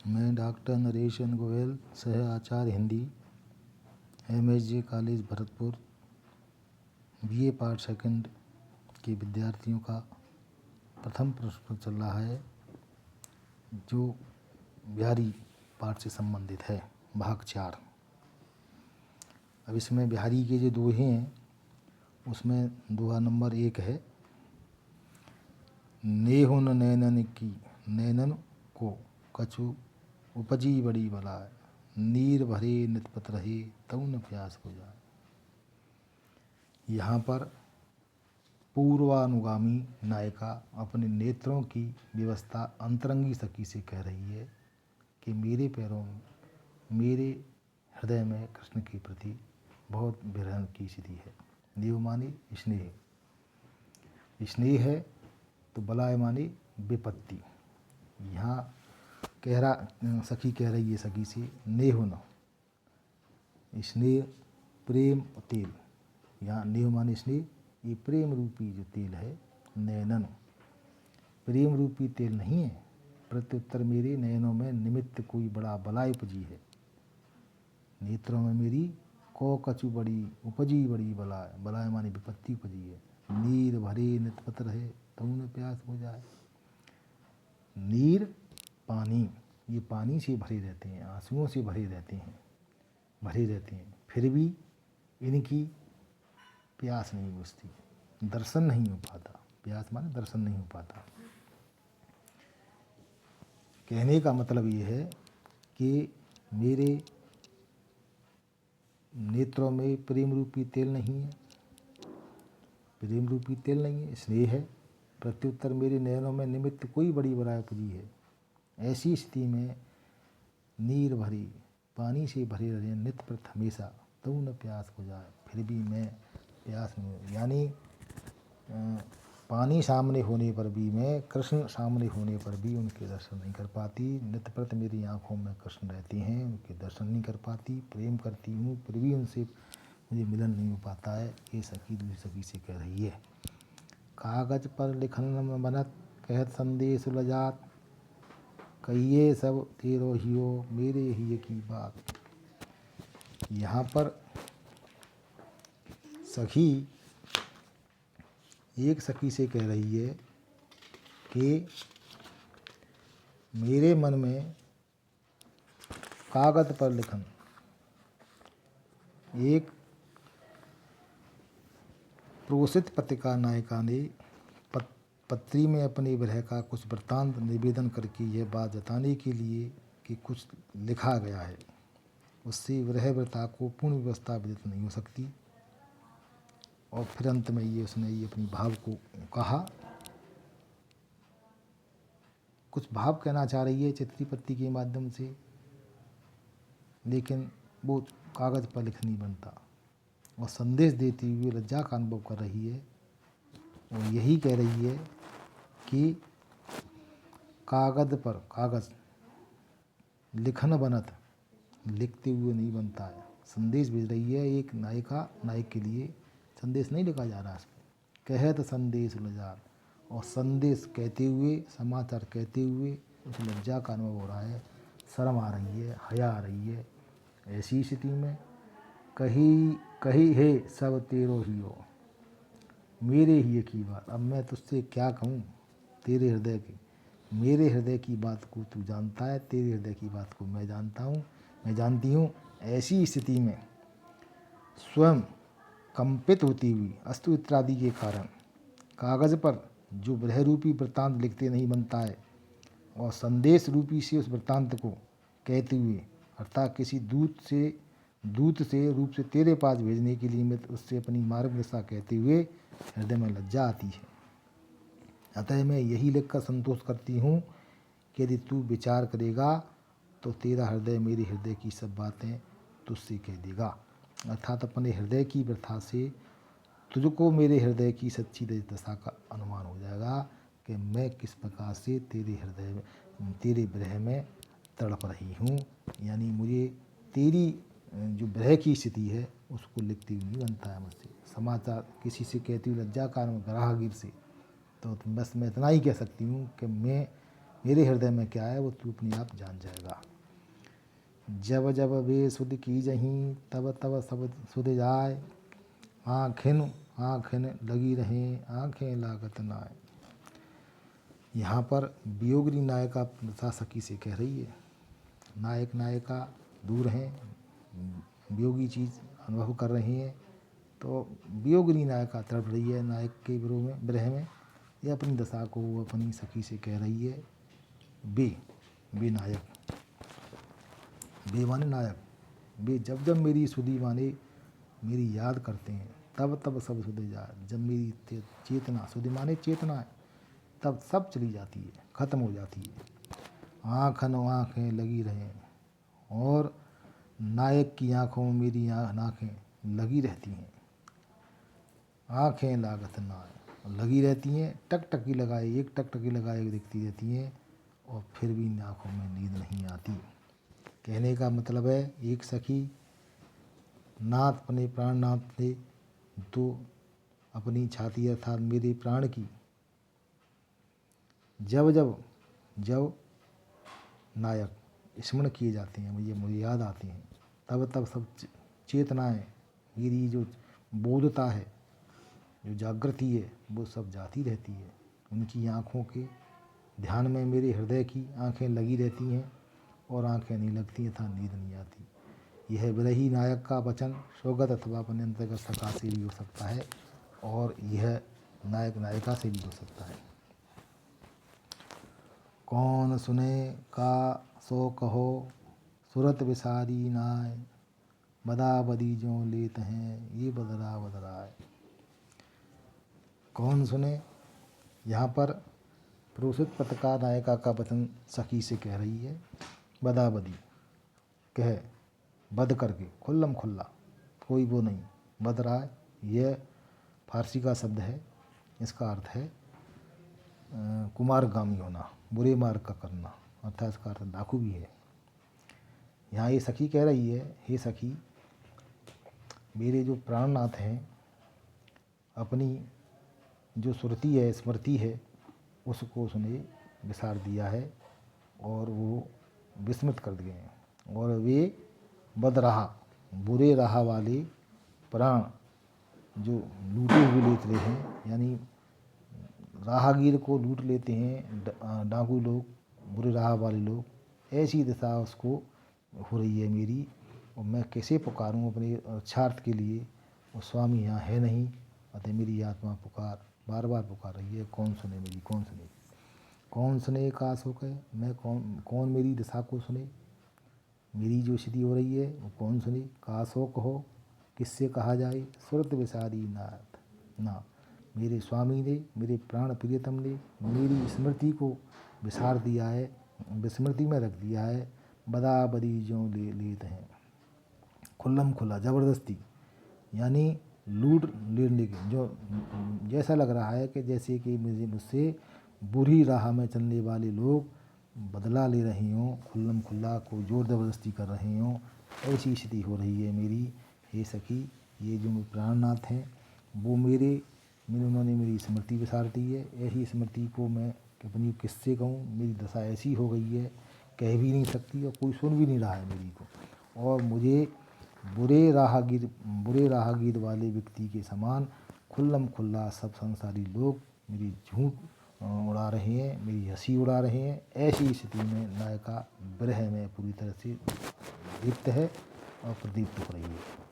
मैं डॉक्टर नरेशन गोयल, सह आचार्य Hindi, MSJ college Bharatpur, BA part second के विद्यार्थियों का प्रथम प्रश्न चल रहा है जो बिहारी पाठ से संबंधित है, भाग 4। अब इसमें बिहारी के जो दोहे हैं उसमें दोहा नंबर 1 है, नेहुन नैनन की नैनन को कछु उपजी बड़ी बलाय, नीर भरे नितपत रहे तऊ न प्यास हो जाए। यहाँ पर पूर्वानुगामी नायिका अपने नेत्रों की व्यवस्था अंतरंगी सखी से कह रही है कि मेरे पैरों में, मेरे हृदय में कृष्ण के प्रति बहुत विरह की स्थिति है। देव माने स्नेह, स्नेह है तो बलाय माने विपत्ति। यहाँ सखी कह रही है सखी से, नेह न, स्नेह प्रेम तेल। यहाँ नेह माने स्नेह, ये प्रेम रूपी जो तेल है, नैनन प्रेम रूपी तेल नहीं है, प्रत्युत्तर मेरे नयनों में निमित्त कोई बड़ा बलाय उपजी है। नेत्रों में मेरी को कछु बड़ी उपजी बड़ी बलाय, बलाय माने विपत्ति उपजी है। नीर भरे नितपत रहे तऊ न प्यास हो जाए। नीर पानी, ये पानी से भरे रहते हैं, आंसुओं से भरे रहते हैं, फिर भी इनकी प्यास नहीं बुझती, दर्शन नहीं हो पाता। प्यास माने दर्शन नहीं हो पाता। कहने का मतलब ये है कि मेरे नेत्रों में प्रेम रूपी तेल नहीं है, प्रेम रूपी तेल नहीं है, स्नेह है। प्रत्युत्तर मेरे नयनों में निमित्त कोई बड़ी बलाय उपजी है। ऐसी स्थिति में नीर भरी, पानी से भरे रहे नित्य प्रत हमेशा, तऊ न प्यास हो जाए, फिर भी मैं प्यास में, यानी पानी सामने होने पर भी, मैं कृष्ण सामने होने पर भी उनके दर्शन नहीं कर पाती। नित्य प्रत मेरी आँखों में कृष्ण रहते हैं, उनके दर्शन नहीं कर पाती। प्रेम करती हूँ फिर भी उनसे मुझे मिलन नहीं हो पाता है। ये सखी दूसरी सखी से कह रही है। कागज पर लिखन न बनत, कहत संदेश लजात, कहिए सब तेरो हियो मेरे ही की बात। यहाँ पर सखी एक सखी से कह रही है कि मेरे मन में कागज पर लिखन, एक प्रोसित पत्रिका नायिका ने पत्री में अपने विरह का कुछ वृत्तांत निवेदन करके यह बात जताने के लिए कि कुछ लिखा गया है, उससे विरह वृत्ता को पूर्ण व्यवस्था विदित नहीं हो सकती। और फिर अंत में उसने ये अपनी भाव को कहा, कुछ भाव कहना चाह रही है चिट्ठी पत्री के माध्यम से, लेकिन वो कागज़ पर लिख नहीं बनता। और संदेश देती हुए लज्जा का अनुभव कर रही है और यही कह रही है कि कागज़ पर, कागज़ लिखन बनत, लिखते हुए नहीं बनता है। संदेश भेज रही है एक नायिका, नायक के लिए संदेश नहीं लिखा जा रहा है इसमें। कहत संदेश लजा, और संदेश कहते हुए, समाचार कहते हुए उस लज्जा का अनुभव हो रहा है, शर्म आ रही है, हया आ रही है। ऐसी स्थिति में कही है सब तेरो ही हो, मेरे ही की बात। अब मैं तुझसे क्या कहूँ, तेरे हृदय की, मेरे हृदय की बात को तू जानता है, तेरे हृदय की बात को मैं जानता हूँ, मैं जानती हूँ। ऐसी स्थिति में स्वयं कंपित होती हुई अस्तु इत्यादि के कारण कागज़ पर जो विरह रूपी वृत्तांत लिखते नहीं बनता है, और संदेश रूपी से उस वृत्तांत को कहते हुए, अर्थात किसी दूत से रूप से तेरे पास भेजने के लिए मैं उससे अपनी मार्ग दिशा कहते हुए हृदय में लज्जा आती है। अतः मैं यही लिखकर संतोष करती हूँ कि यदि तू विचार करेगा तो तेरा हृदय मेरे हृदय की सब बातें तुझसे कह देगा। अर्थात अपने हृदय की व्यथा से तुझको मेरे हृदय की सच्ची दशा का अनुमान हो जाएगा कि मैं किस प्रकार से तेरे हृदय में, तेरे विरह में तड़प रही हूँ। यानी मुझे तेरी जो विरह की स्थिति है उसको लिखती हुई नहीं बनता है मुझसे। समाचार किसी से कहती हुई लज्जा कारण ग्राहगिर से, तो बस मैं इतना ही कह सकती हूँ कि मैं मेरे हृदय में क्या है वो तू अपने आप जान जाएगा। जब जब वे सुध की जहीं तब तब सब सुध जाए, आँखिन आँखिन लगी रहें आँखें लागत नाय। यहाँ पर वियोगिनी नायिका दशा सखी से कह रही है। नायक नायिका दूर हैं, वियोगी चीज़ अनुभव कर रही हैं, तो वियोगिनी नायिका तड़प रही है नायक के विरह में। ये अपनी दशा को वो अपनी सखी से कह रही है। वे नायक, वे माने नायक, वे जब जब मेरी सुधी माने मेरी याद करते हैं तब तब सब सुध जाए। जब मेरी चेतना, सुधी माने चेतना है, तब सब चली जाती है, ख़त्म हो जाती है। आँखन आँखें लगी रहें, और नायक की आँखों में मेरी आँखें लगी रहती हैं। आँखें लागत ना लगी रहती हैं, टकटकी लगाए एक टकटकी लगाए देखती रहती हैं, और फिर भी आँखों में नींद नहीं आती। कहने का मतलब है एक सखी नाथ अपने प्राणनाथ ने तो अपनी छाती अर्थात मेरे प्राण की जब नायक स्मरण किए जाते हैं, मुझे याद आते हैं, तब तब सब चेतनाएँ, मेरी जो बोधता है, जो जागृति है, वो सब जाती रहती है। उनकी आँखों के ध्यान में मेरे हृदय की आँखें लगी रहती हैं, और आँखें नहीं लगती तथा नींद नहीं आती। यह विरही नायक का वचन स्वगत अथवा अपने अंतर्गत सखा से भी हो सकता है, और यह नायक नायिका से भी हो सकता है। कौन सुने का सो कहो सुरत विसारी नाय, बदा बदी जो लेत हैं ये बदरा बदराए। कौन सुने, यहाँ पर प्रोषित पत्रकार नायिका का वचन सखी से कह रही है। बदा बदी कह, बद करके, खुल्लम खुल्ला, कोई वो नहीं, बदराए यह फारसी का शब्द है। इसका अर्थ है कुमारगामी होना, बुरे मार्ग का करना, अर्थात इसका अर्थ डाकू भी है। यहाँ ये सखी कह रही है, हे सखी, मेरे जो प्राणनाथ हैं, अपनी जो सुरती है, स्मृति है, उसको उसने विसार दिया है, और वो विस्मृत कर दिए हैं, और वे बदराहा, बुरे राह वाले प्राण जो लूटे हुए लेते रहे हैं, यानी राहगीर को लूट लेते हैं डाकू लोग, बुरे राह वाले लोग, ऐसी दशा उसको हो रही है मेरी। और मैं कैसे पुकारूं अपने रक्षार्थ के लिए, और स्वामी यहाँ है नहीं, अतः मेरी आत्मा बार बार पुकार रही है। कौन सुने मेरी, कौन सुने, कौन सुने का शोक है, मैं कौन मेरी दशा को सुने, मेरी जो स्थिति हो रही है वो कौन सुने। का शोक हो, किससे कहा जाए। सुरत विसारी नाथ ना, मेरे स्वामी ने, मेरे प्राण प्रियतम ने मेरी स्मृति को विसार दिया है, विस्मृति में रख दिया है। बदा बदी जो लेते हैं, खुल्लम खुल्ला, ज़बरदस्ती, यानी लूट लेने के, जो जैसा लग रहा है कि जैसे कि मुझसे बुरी राह में चलने वाले लोग बदला ले रहे हों, खुल्लम खुल्ला को जोर ज़बरदस्ती कर रहे हों, ऐसी स्थिति हो रही है मेरी। हे सखी, ये जो प्राणनाथ हैं वो उन्होंने मेरी स्मृति विसार दी है। ऐसी स्मृति को मैं अपनी किससे कहूँ, मेरी दशा ऐसी हो गई है, कह भी नहीं सकती, और कोई सुन भी नहीं रहा है मेरी को। और मुझे बुरे राहगीर वाले व्यक्ति के समान खुल्लम खुल्ला सब संसारी लोग मेरी झूठ उड़ा रहे हैं, मेरी हंसी उड़ा रहे हैं। ऐसी स्थिति में नायिका विरह में पूरी तरह से दीप्त है और प्रदीप्त हो रही है।